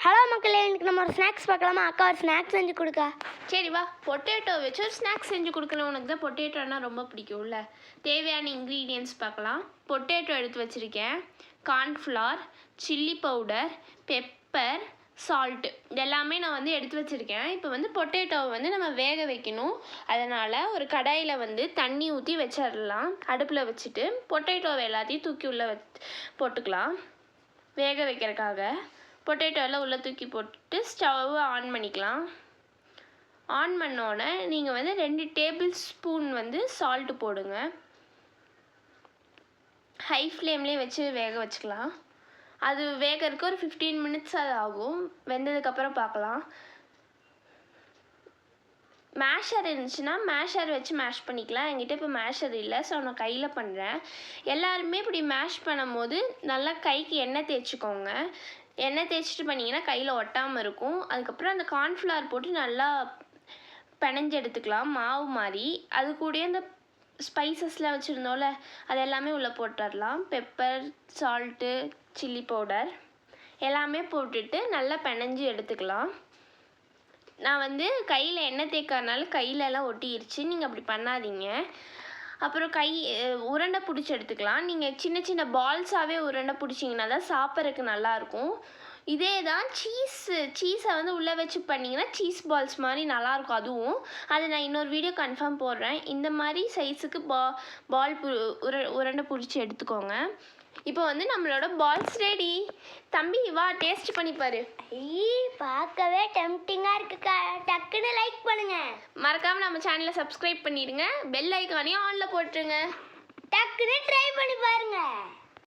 Hello மக்களே, இன்னைக்கு நம்ம ஒரு ஸ்நாக்ஸ் பார்க்கலாமா? அக்கா ஒரு ஸ்நாக்ஸ் செஞ்சு கொடுக்கா. சரி வா, பொட்டேட்டோ வச்சு ஒரு ஸ்நாக்ஸ் செஞ்சு கொடுக்கணும். உனக்கு தான் பொட்டேட்டோனா ரொம்ப பிடிக்கும்ல. தேவையான இன்க்ரீடியன்ட்ஸ் பார்க்கலாம். பொட்டேட்டோ எடுத்து வச்சுருக்கேன், cornflour, chilli powder, pepper, salt இதெல்லாமே நான் வந்து எடுத்து வச்சுருக்கேன். இப்போ வந்து பொட்டேட்டோவை வந்து நம்ம வேக வைக்கணும். அதனால் ஒரு கடாயில் வந்து தண்ணி ஊற்றி வச்சிடலாம். அடுப்பில் வச்சுட்டு பொட்டேட்டோவை எல்லாத்தையும் தூக்கி உள்ளே போட்டுக்கலாம். வேக வைக்கிறதுக்காக பொட்டேட்டோ எல்லாம் உள்ளே தூக்கி போட்டுட்டு ஸ்டவ்வை ஆன் பண்ணிக்கலாம். ஆன் பண்ணோன்னே நீங்கள் வந்து 2 டேபிள் ஸ்பூன் வந்து சால்ட்டு போடுங்க. ஹை ஃப்ளேம்லேயே வச்சு வேக வச்சுக்கலாம். அது வேகிறதுக்கு ஒரு 15 மினிட்ஸ் அது ஆகும். வெந்ததுக்கப்புறம் பார்க்கலாம். மேஷர் இருந்துச்சுன்னா மேஷர் வச்சு மேஷ் பண்ணிக்கலாம். என்கிட்ட இப்போ மேஷர் இல்லை, ஸோ நான் கையில் பண்ணுறேன். எல்லாருமே இப்படி மேஷ் பண்ணும் போது நல்லா கைக்கு எண்ணெய் தேய்ச்சிக்கோங்க. எண்ணெய் தேய்ச்சிட்டு பண்ணிங்கன்னா கையில் ஒட்டாமல் இருக்கும். அதுக்கப்புறம் அந்த கார்ன்ஃப்ளவர் போட்டு நல்லா பிணைஞ்சு எடுத்துக்கலாம், மாவு மாதிரி. அது கூட அந்த ஸ்பைசஸ்லாம் வச்சுருந்தோம்ல, அது எல்லாமே உள்ளே போட்டுடலாம். பெப்பர், சால்ட்டு, சில்லி பவுடர் எல்லாமே போட்டுட்டு நல்லா பிணைஞ்சு எடுத்துக்கலாம். நான் வந்து கையில் எண்ணெய் தேய்க்கறனால கையிலலாம் ஒட்டிடுச்சு. நீங்கள் அப்படி பண்ணாதீங்க. அப்புறம் உருண்டை பிடிச்சி எடுத்துக்கலாம். நீங்கள் சின்ன சின்ன பால்ஸாகவே உருண்டை பிடிச்சிங்கன்னா தான் சாப்பிட்றதுக்கு நல்லாயிருக்கும். இதே தான் சீஸை வந்து உள்ளே வச்சு பண்ணிங்கன்னா சீஸ் பால்ஸ் மாதிரி நல்லாயிருக்கும். அதுவும் அதை நான் இன்னொரு வீடியோ கன்ஃபார்ம் போடுறேன். இந்த மாதிரி சைஸுக்கு பால் உருண்டை பிடிச்சி எடுத்துக்கோங்க. இப்போ வந்து நம்மளோட பால்ஸ் ரெடி. தம்பி வா, டேஸ்ட் பண்ணிப்பாரு. பார்க்கவே டெம்ப்டிங்காக இருக்குக்கா. டக்குன்னு லைக் பண்ணுங்க. மறக்காமல் நம்ம சேனலை சப்ஸ்கிரைப் பண்ணிடுங்க. பெல் ஐக்கானையும் ஆனில் போட்டுருங்க. டக்குன்னு ட்ரை பண்ணி பாருங்க.